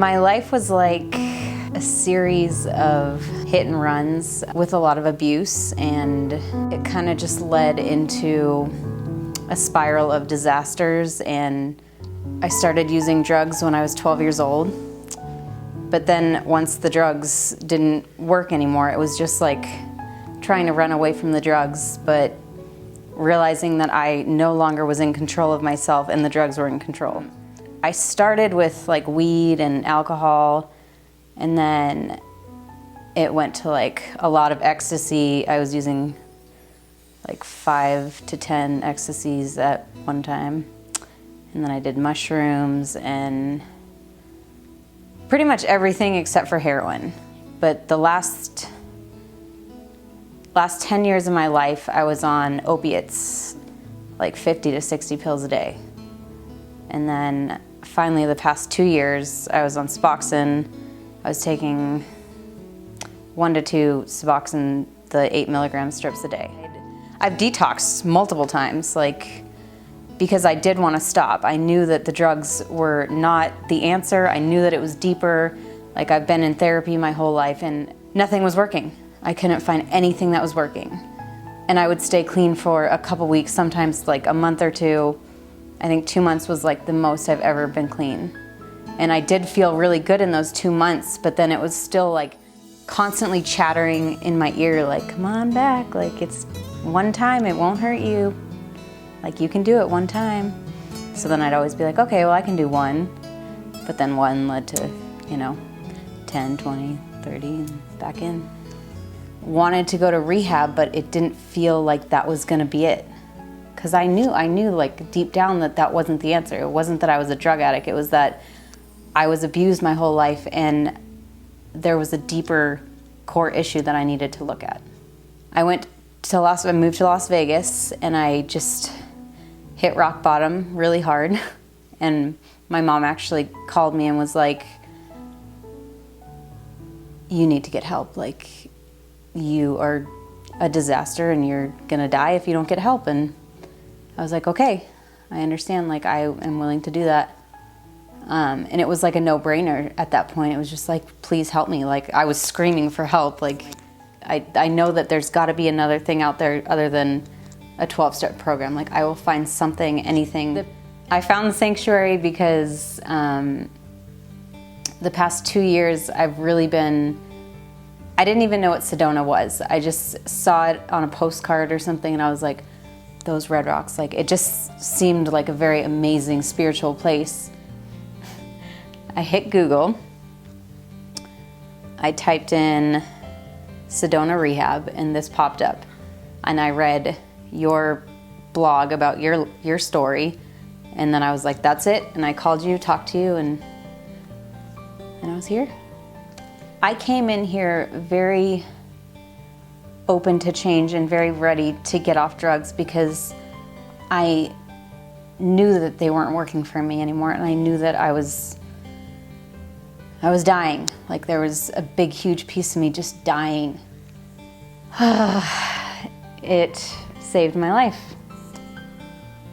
My life was like a series of hit and runs with a lot of abuse, and it kind of just led into a spiral of disasters. And I started using drugs when I was 12 years old. But then once the drugs didn't work anymore, it was just like trying to run away from the drugs, but realizing that I no longer was in control of myself and the drugs were in control. I started with like weed and alcohol, and then it went to like a lot of ecstasy. I was using like 5 to 10 ecstasies at one time. And then I did mushrooms and pretty much everything except for heroin. But the last 10 years of my life, I was on opiates, like 50 to 60 pills a day. And then finally the past 2 years, I was on Suboxone. I was taking 1 to 2 Suboxone, the 8 milligram strips a day. I've detoxed multiple times, because I did want to stop. I knew that the drugs were not the answer. I knew that it was deeper. Like, I've been in therapy my whole life and nothing was working. I couldn't find anything that was working. And I would stay clean for a couple weeks, sometimes like a month or two. I think 2 months was like the most I've ever been clean. And I did feel really good in those 2 months, but then it was still like constantly chattering in my ear, like, come on back, like it's one time, it won't hurt you. Like, you can do it one time. So then I'd always be like, okay, well, I can do one. But then one led to, 10, 20, 30, and back in. Wanted to go to rehab, but it didn't feel like that was gonna be it. Because I knew like deep down that wasn't the answer. It wasn't that I was a drug addict. It was that I was abused my whole life, and there was a deeper core issue that I needed to look at. I moved to Las Vegas, and I just hit rock bottom really hard. And my mom actually called me and was like, you need to get help. Like, you are a disaster and you're gonna die if you don't get help. And I was like, okay, I understand. Like, I am willing to do that. And it was like a no-brainer at that point. It was just like, please help me. Like, I was screaming for help. Like, I know that there's gotta be another thing out there other than a 12-step program. Like, I will find something, anything. I found the Sanctuary because the past 2 years I've really been, I didn't even know what Sedona was. I just saw it on a postcard or something and I was like, those red rocks, like, it just seemed like a very amazing spiritual place. I hit Google, I typed in Sedona Rehab, and this popped up. And I read your blog about your story, and then I was like, that's it. And I called you, talked to you, and I was here. I came in here very open to change and very ready to get off drugs because I knew that they weren't working for me anymore, and I knew that I was dying. Like, there was a big, huge piece of me just dying. It saved my life.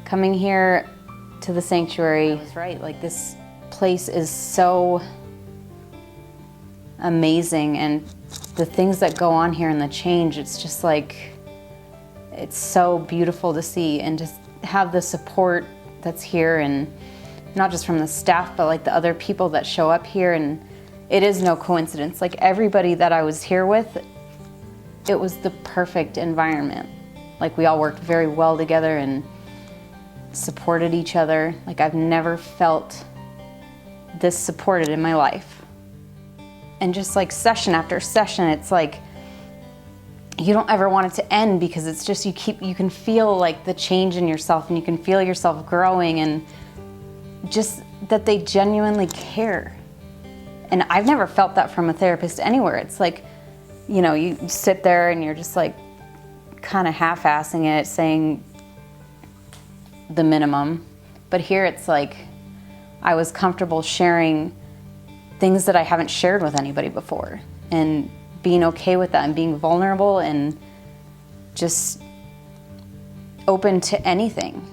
Coming here to the Sanctuary, I was right. Like, this place is so amazing, and the things that go on here and the change, it's just like, it's so beautiful to see, and just have the support that's here, and not just from the staff, but like the other people that show up here. And it is no coincidence. Like, everybody that I was here with, it was the perfect environment. Like, we all worked very well together and supported each other. Like, I've never felt this supported in my life. And just like session after session, it's like, you don't ever want it to end, because it's just, you can feel like the change in yourself, and you can feel yourself growing, and just that they genuinely care. And I've never felt that from a therapist anywhere. It's like, you sit there and you're just like kind of half-assing it, saying the minimum. But here it's like, I was comfortable sharing things that I haven't shared with anybody before, and being okay with that, and being vulnerable, and just open to anything.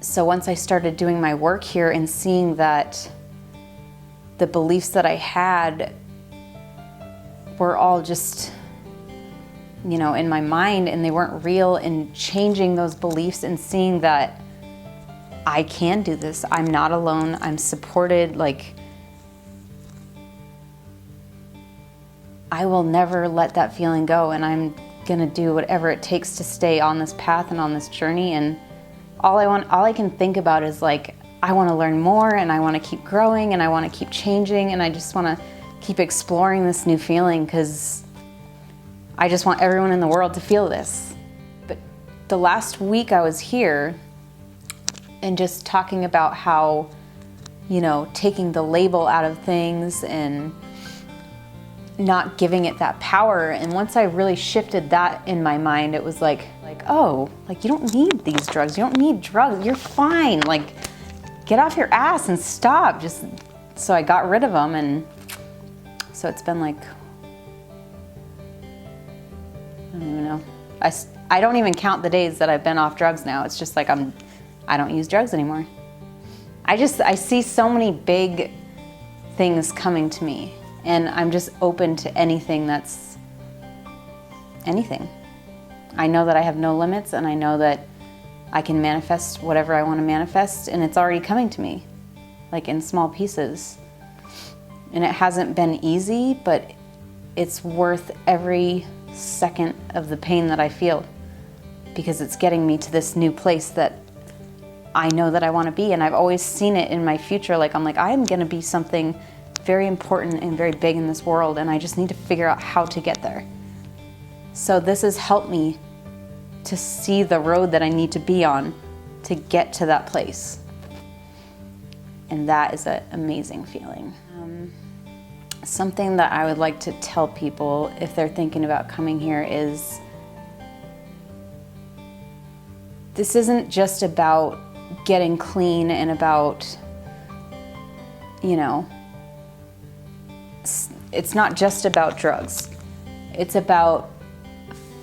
So once I started doing my work here and seeing that the beliefs that I had were all just, you know, in my mind, and they weren't real, and changing those beliefs and seeing that I can do this. I'm not alone. I'm supported. Like, I will never let that feeling go, and I'm gonna do whatever it takes to stay on this path and on this journey. And all I can think about is like, I want to learn more, and I want to keep growing, and I want to keep changing, and I just want to keep exploring this new feeling, because I just want everyone in the world to feel this. But the last week I was here and just talking about how, you know, taking the label out of things and not giving it that power. And once I really shifted that in my mind, it was like, oh, like, you don't need these drugs. You don't need drugs. You're fine. Like, get off your ass and stop. Just, so I got rid of them. And so it's been like, I don't even know. I don't even count the days that I've been off drugs now. It's just like, I don't use drugs anymore. I see so many big things coming to me, and I'm just open to anything that's anything. I know that I have no limits, and I know that I can manifest whatever I want to manifest, and it's already coming to me, like in small pieces. And it hasn't been easy, but it's worth every second of the pain that I feel, because it's getting me to this new place that I know that I want to be. And I've always seen it in my future. Like, I'm like, I am going to be something very important and very big in this world, and I just need to figure out how to get there. So this has helped me to see the road that I need to be on to get to that place. And that is an amazing feeling. Something that I would like to tell people if they're thinking about coming here is, this isn't just about getting clean and about, you know, it's not just about drugs. It's about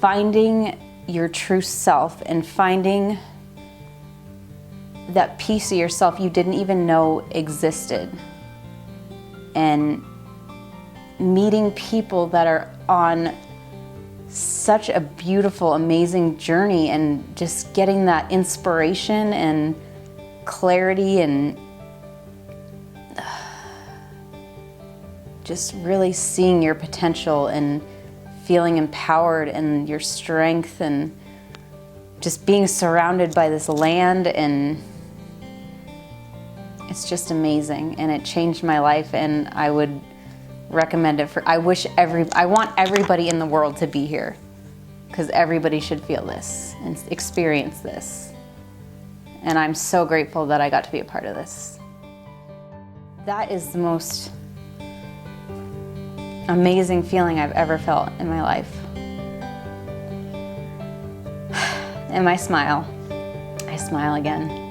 finding your true self and finding that piece of yourself you didn't even know existed, and meeting people that are on such a beautiful, amazing journey, and just getting that inspiration and clarity, and just really seeing your potential and feeling empowered and your strength, and just being surrounded by this land. And it's just amazing, and it changed my life, and I would recommend it for, I want everybody in the world to be here, because everybody should feel this and experience this. And I'm so grateful that I got to be a part of this. That is the most amazing feeling I've ever felt in my life. And I smile again.